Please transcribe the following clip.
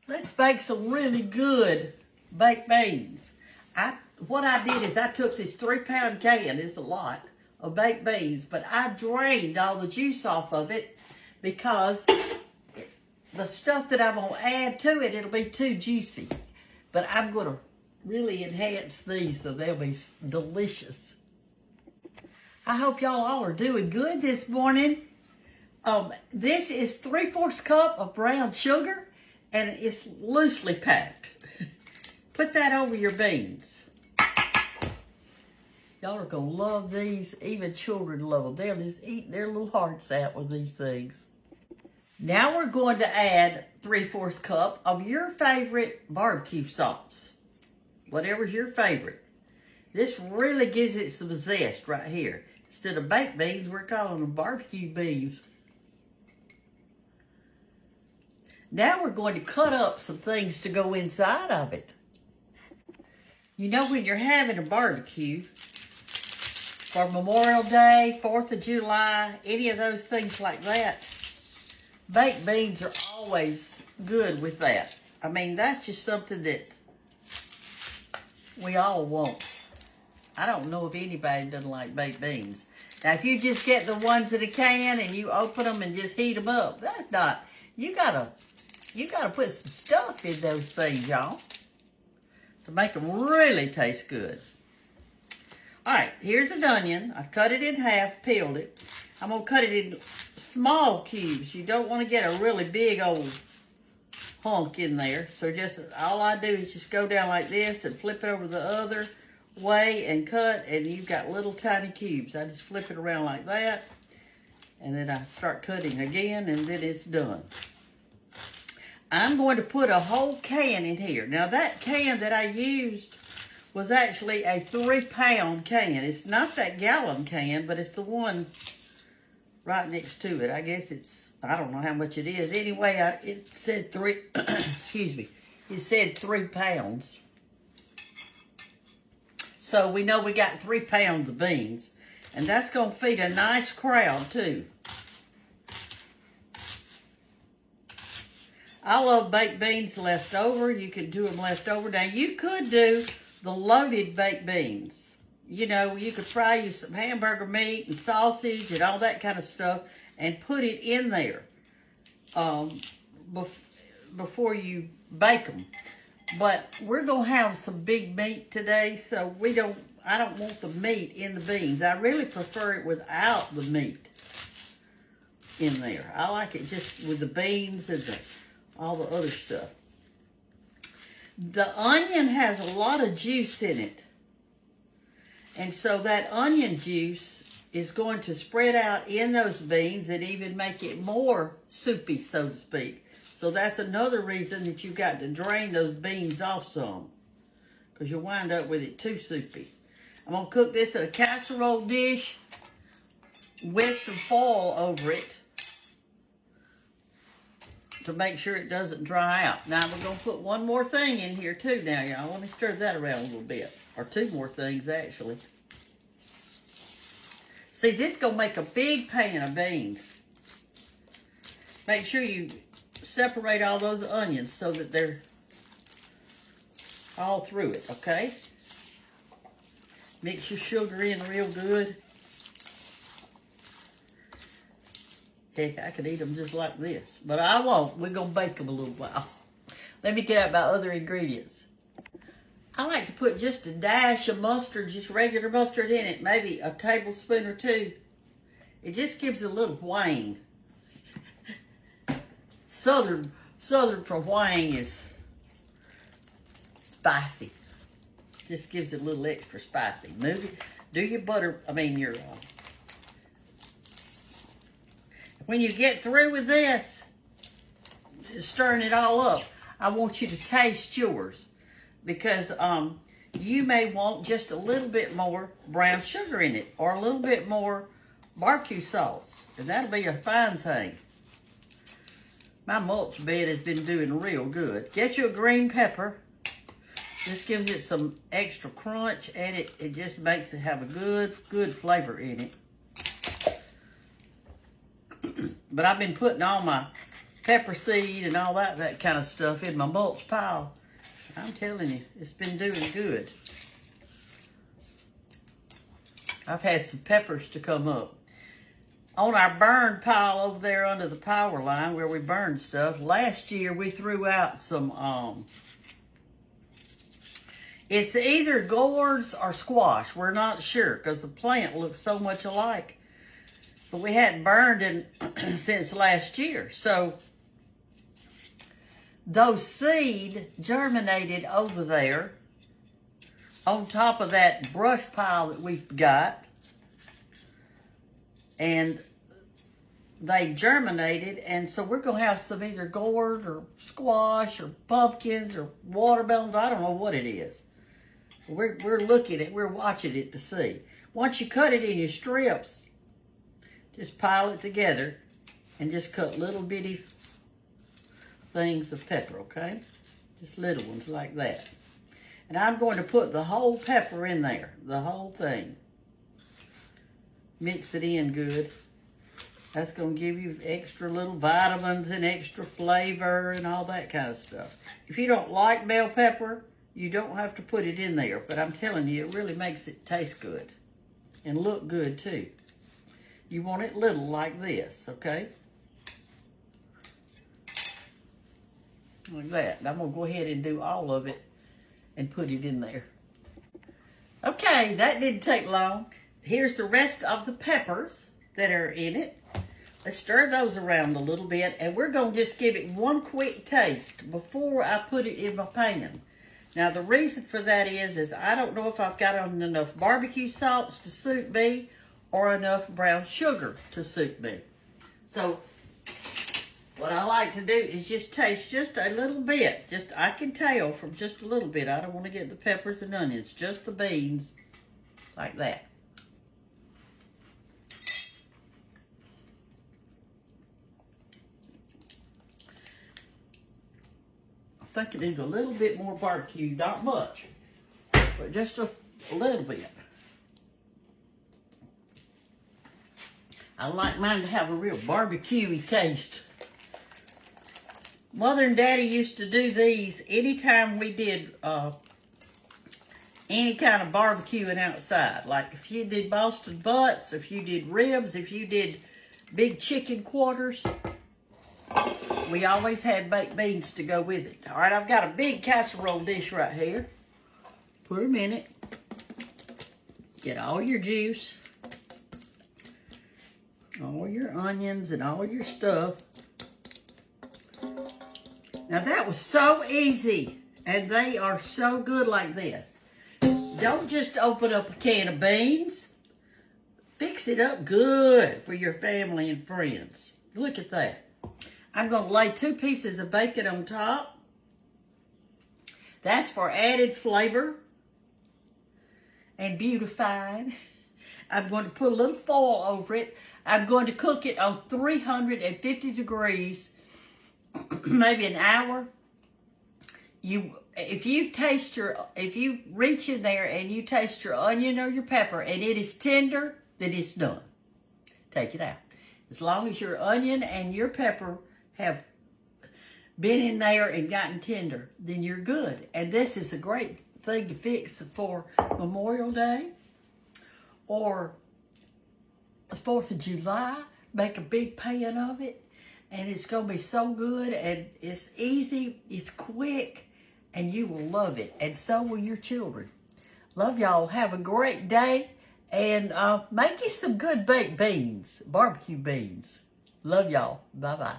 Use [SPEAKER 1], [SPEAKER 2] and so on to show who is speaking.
[SPEAKER 1] Let's bake some really good baked beans. What I did is I took this 3-pound can, it's a lot, of baked beans, but I drained all the juice off of it because the stuff that I'm going to add to it, it'll be too juicy. But I'm going to really enhance these so they'll be delicious. I hope y'all all are doing good this morning. This is 3/4 cup of brown sugar, and it's loosely packed. Put that over your beans. Y'all are going to love these. Even children love them. They'll just eat their little hearts out with these things. Now we're going to add 3/4 cup of your favorite barbecue sauce. Whatever's your favorite. This really gives it some zest right here. Instead of baked beans, we're calling them barbecue beans. Now we're going to cut up some things to go inside of it. You know, when you're having a barbecue for Memorial Day, 4th of July, any of those things like that, baked beans are always good with that. I mean, that's just something that we all want. I don't know if anybody doesn't like baked beans. Now, if you just get the ones in a can and you open them and just heat them up, that's not, you gotta put some stuff in those things, y'all, to make them really taste good. All right, here's an onion. I cut it in half, peeled it. I'm gonna cut it in small cubes. You don't want to get a really big old hunk in there. So just all I do is just go down like this and flip it over the other way and cut, and you've got little tiny cubes. I just flip it around like that, and then I start cutting again, and then it's done. I'm going to put a whole can in here. Now that can that I used was actually a 3-pound can. It's not that gallon can, but it's the one right next to it. I guess it's, I don't know how much it is. Anyway, it said excuse me, it said 3 pounds. So we know we got 3 pounds of beans. And that's going to feed a nice crowd too. I love baked beans left over. You can do them left over. Now you could do the loaded baked beans. You know, you could fry you some hamburger meat and sausage and all that kind of stuff and put it in there before you bake them. But we're going to have some big meat today, so I don't want the meat in the beans. I really prefer it without the meat in there. I like it just with the beans and all the other stuff. The onion has a lot of juice in it. And so that onion juice is going to spread out in those beans and even make it more soupy, so to speak. So that's another reason that you've got to drain those beans off some, because you'll wind up with it too soupy. I'm going to cook this in a casserole dish with some foil over it to make sure it doesn't dry out. Now we're going to put one more thing in here too now, y'all. Let me stir that around a little bit. Or 2 more things, actually. See, this is going to make a big pan of beans. Make sure you separate all those onions so that they're all through it, okay? Mix your sugar in real good. Heck, I could eat them just like this, but I won't. We're going to bake them a little while. Let me get out my other ingredients. I like to put just a dash of mustard, just regular mustard in it, maybe a tablespoon or 2. It just gives it a little wang. Southern for wang is spicy. Just gives it a little extra spicy. Move it. Do your butter, when you get through with this, stirring it all up, I want you to taste yours, because you may want just a little bit more brown sugar in it, or a little bit more barbecue sauce, and that'll be a fine thing. My mulch bed has been doing real good. Get you a green pepper. This gives it some extra crunch, and it just makes it have a good flavor in it. But I've been putting all my pepper seed and all that kind of stuff in my mulch pile. I'm telling you, it's been doing good. I've had some peppers to come up. On our burn pile over there under the power line where we burn stuff, last year we threw out some, it's either gourds or squash. We're not sure because the plant looks so much alike. But we hadn't burned in since last year. So those seed germinated over there on top of that brush pile that we've got. And they germinated, and so we're going to have some either gourd or squash or pumpkins or watermelons. I don't know what it is. We're watching it to see. Once you cut it in your strips, just pile it together and just cut little bitty things of pepper, okay? Just little ones like that. And I'm going to put the whole pepper in there, the whole thing. Mix it in good. That's going to give you extra little vitamins and extra flavor and all that kind of stuff. If you don't like bell pepper, you don't have to put it in there. But I'm telling you, it really makes it taste good and look good too. You want it little like this, okay? Like that. And I'm going to go ahead and do all of it and put it in there. Okay, that didn't take long. Here's the rest of the peppers that are in it. Let's stir those around a little bit, and we're going to just give it one quick taste before I put it in my pan. Now, the reason for that is I don't know if I've got enough barbecue salts to suit me or enough brown sugar to suit me. So, what I like to do is just taste just a little bit. I can tell from just a little bit. I don't want to get the peppers and onions, just the beans, like that. I think it needs a little bit more barbecue, not much, but just a little bit. I like mine to have a real barbecue-y taste. Mother and Daddy used to do these anytime we did any kind of barbecuing outside. Like if you did Boston butts, if you did ribs, if you did big chicken quarters, we always had baked beans to go with it. All right, I've got a big casserole dish right here. Put them in it. Get all your juice, all your onions, and all your stuff. Now that was so easy, and they are so good like this. Don't just open up a can of beans. Fix it up good for your family and friends. Look at that. I'm going to lay 2 pieces of bacon on top. That's for added flavor and beautifying. I'm going to put a little foil over it. I'm going to cook it on 350 degrees, maybe an hour. If you reach in there and you taste your onion or your pepper and it is tender, then it's done. Take it out. As long as your onion and your pepper have been in there and gotten tender, then you're good. And this is a great thing to fix for Memorial Day or the 4th of July. Make a big pan of it, and it's going to be so good, and it's easy, it's quick, and you will love it, and so will your children. Love y'all. Have a great day, and make you some good baked beans, barbecue beans. Love y'all. Bye-bye.